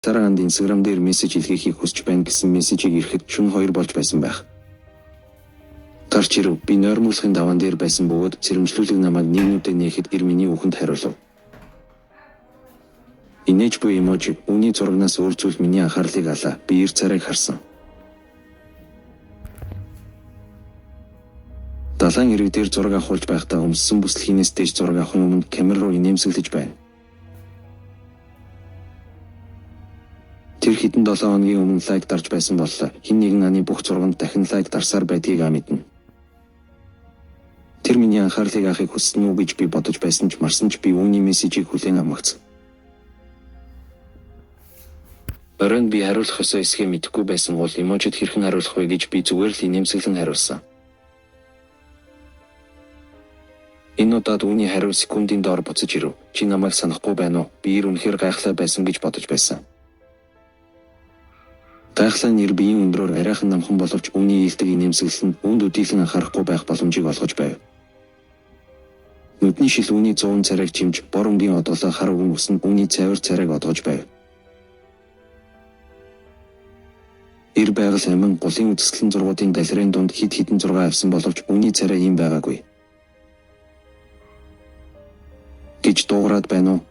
Саранд Instagram дээр мессеж илгээхийг хүсч байна гэсэн мессежийг ирэхэд шөнө 2 болж байсан байх. Гарч ирв. Би нойрмуулахын даваан дээр байсан бөгөөд сэрэмжлүүлэг намайг нэгнүүдэд нээхэд ир миний үхэнд хариулав. Инээж буй эможи үүний зурагнаас өөр зүйл миний анхаарлыг алаа. Би ир царайг харсан. Далайн ирэг дээр зураг авахулж байхдаа өмссөн бүслэхийнээс дэж зураг авахын өмнө камер руу инээмсэглэж байна. Тэр хэдэн 7 хоногийн өмнө лайк дарж байсан боллоо. Хэн нэгэн аны бүх зурганд дахин лайк дарсаар байдгийг мэднэ. Тэр миний анхаарлыг авахыг хүссэн үү гэж би бодож байсан ч марсан ч би үүний мессежийг хүлээн авмагц. Оройн би хариулах ёстой эсэхээ мэдэхгүй байсан бол эможид хэрхэн хариулах вэ гэж би зүгээр л инээмсэглэн хариулсан. Энэ удаад үүний хариу секундын доор буцаж ирэв. Чи намайг санахгүй байна уу? Би ир үнэхээр гайхалтай байсан гэж бодож байсан. Гайхлаа нэр биеийн өндрөөр арайхан намхан боловч үүний ийдэг инээмсэглэл нь үүнд өдийлөн анхаарахгүй байх боломжийг олгож байв. Нүдний шил үүний 100 царайг чимж, бор өнгийн одоолоо хар өвгөн үсэнд үүний цайвар царайг одгож байв. Ир байгаль амин гулын үзэсгэлэн зургуудын галерейн дунд хид хідэн зураг авсан боловч үүний царай ийм байгаагүй. Гэж дуугараад байна уу?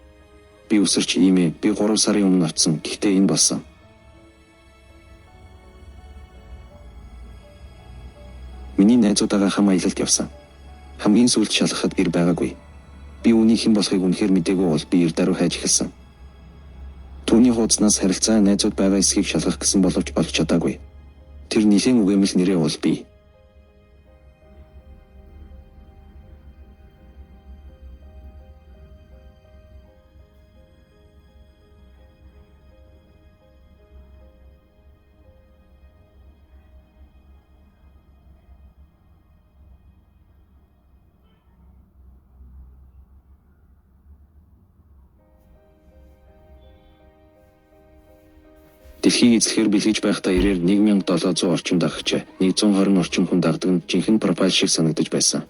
Би үсэрч ийм ээ. Би 3 сарын өмнө очсон. Гэхдээ энэ болсон. Миний найзуудаагаа хам аялалд явсан. Хамгийн сүүлд шалгахад ир байгаагүй. Би үүний хэн болохыг үнэхээр мэдээгүй бол би ир даруй хайж эхэлсэн. Түүний хуудаснаас харилцаа найзууд байгаа эсхийг шалгах гэсэн боловч олж чадаагүй. Тэр нэлээд үгэмэл нэрээ бол би. Дэлхийг эзлэхээр бэлгэж байхдаа ирээр 1700 орчим дагагчаа, 120 орчим хүн дагдаг нь жинхэнэ профайл шиг санагдаж байсан.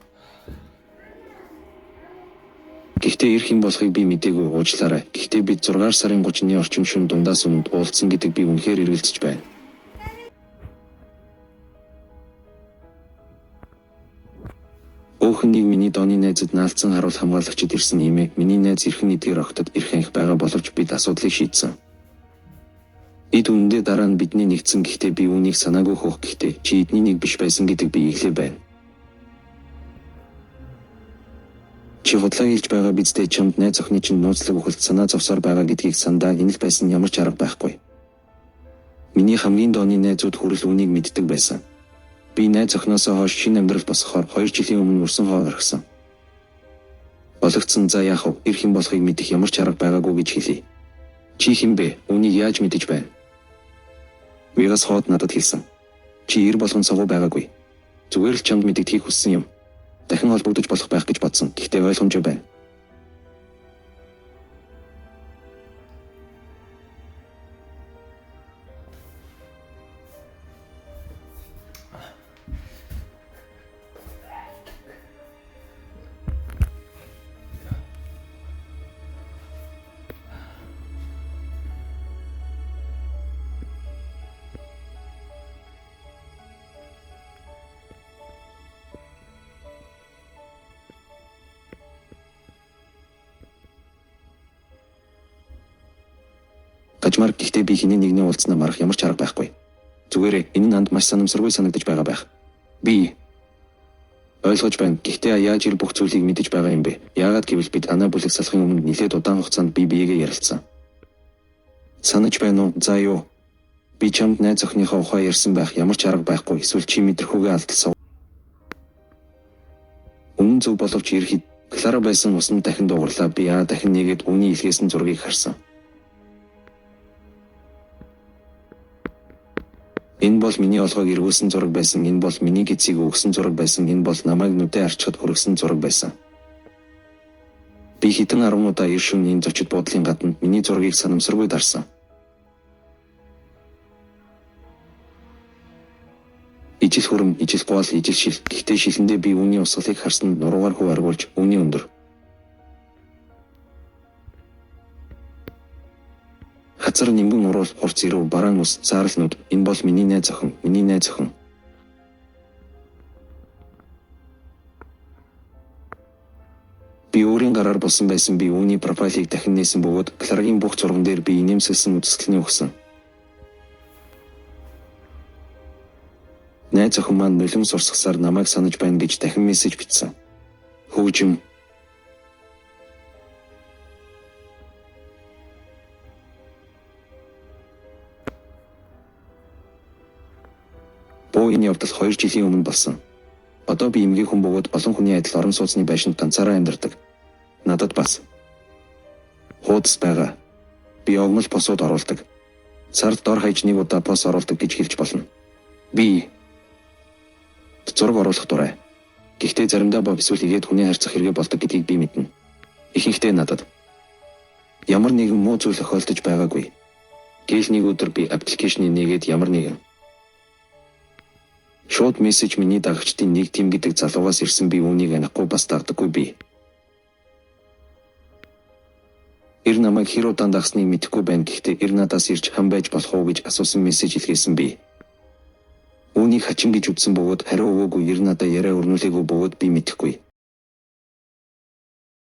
Гэхдээ ир хэн болохыг би мэдээгүй уучлаарай. Гэхдээ бид 6 сарын 30-ны орчим шөнө дундаас өмнө уулзсан гэдэг би үнэхээр эргэлзэж байна. Өөхнийг миний дооны найзад наалцсан харуул хамгаалагчид ирсэн юм ээ. Миний найз эрхэн эдгээр огтод ирэх анх байгаа боловч бид асуудлыг шийдсэн. Эд үнэндээ дараа нь бидний нэгдсэн гэхдээ би үүнийг санаагүй хөөх гэхдээ чи эдний нэг биш байсан гэдэг би иглээ байна. Чи худлаа хэлж байгаа бидтэй чамд найз охины чинь нууцлаг өхөлт санаа зовсоор байгаа гэдгийг сандаа энэ л байсан ямар ч арга байхгүй. Миний хамгийн дооны найзууд хүрэл үүнийг мэддэг байсан. Би найз охиноосоо хойш шинэ амьдрал босгохоор 2 жилийн өмнө өрсөн хоо орхисон. Болгоцсон за яах вэ? Ир хэн болохыг мэдэх ямар ч арга байгаагүй гэж хэлье. Чи хэн бэ? Үүнийг яаж мэдэж байна? Вигас хоод надад хэлсэн. Чи ир болгон сагуу байгаагүй. Зүгээр л чамд мэдэгдэхийг хүссэн юм. Дахин холбогдож болох байх гэж бодсон. Гэхдээ ойлгомжтой байна. Гажмар гэхдээ би хэний нэгний уулзнаа марах ямар ч арга байхгүй. Зүгээрээ энэ нанд маш санамсаргүй санагдаж байгаа байх. Би ойлгож байна. Гэхдээ яаж ир бүх зүйлийг мэдэж байгаа юм бэ? Яагаад гэвэл бид анаа бүлэг салахын өмнө нэлээд удаан хугацаанд бие биегээ ярилцсан. Санаж байна уу? За юу? Би чамд найз охиныхоо ухаан ярьсан байх ямар ч арга байхгүй. Эсвэл чи мэдрэхүүгээ алдсан. Үнэн зөв боловч ирэхэд Клара байсан усанд дахин дуугарлаа. Би дахин нэгээд үүний илгээсэн зургийг харсан. Энэ бол миний олгог эргүүлсэн зураг байсан. Энэ бол миний гэцийг өгсөн зураг байсан. Энэ бол намайг нүдэ арчхад хүргэсэн зураг байсан. Би хэдэн 10 удаа ир шөнийн зочид буудлын гадна миний зургийг санамсаргүй дарсан. Ижил хүрэм, ижил гуал, ижил шил. Гэхдээ шилэндээ би үүний усгалыг харсан нуруугаар хүү аргуулж үүний өндөр. Газар нимгэн уруул хурц ирүү бараан ус заарлнууд энэ бол миний найз охин, миний найз охин. Би өөрийн гараар болсон байсан би үүний профайлыг дахин нээсэн бөгөөд Кларагийн бүх зурган дээр би инээмсэглсэн үзэсгэлэнээ өгсөн. Найз охин маань нулимс урсгасаар намайг санаж байна гэж дахин мессеж бичсэн. Хөгжим. Боо энэ явдал 2 жилийн өмнө болсон. Одоо би эмгий хүн бөгөөд олон хүний адил орон сууцны байшинд ганцаараа амьдардаг. Надад бас хуудас байгаа. Би огмол посууд оруулдаг. Сард дор хаяж нэг удаа пос оруулдаг гэж хэлж болно. Би зураг оруулах дуртай. Гэхдээ заримдаа бов эсвэл игээд хүний харьцах хэрэгэ болдог гэдгийг би мэднэ. Ихэнхдээ надад ямар нэгэн муу зүйл тохиолдож байгаагүй. Гэвч нэг өдөр би аппликейшнийг нээгээд ямар нэгэн шууд мессеж миний дагагчдын нэг тим гэдэг залуугаас ирсэн би үүнийг анахгүй бас дагдаггүй би. Ир намайг хэр удаан дагсныг мэдэхгүй байна гэхдээ ир надаас ирж хам байж болох уу гэж асуусан мессеж илгээсэн би. Үүнийг хачин гэж үзсэн бөгөөд хариу өгөөгүй ир надаа яриа өрнүүлээгүй бөгөөд би мэдэхгүй.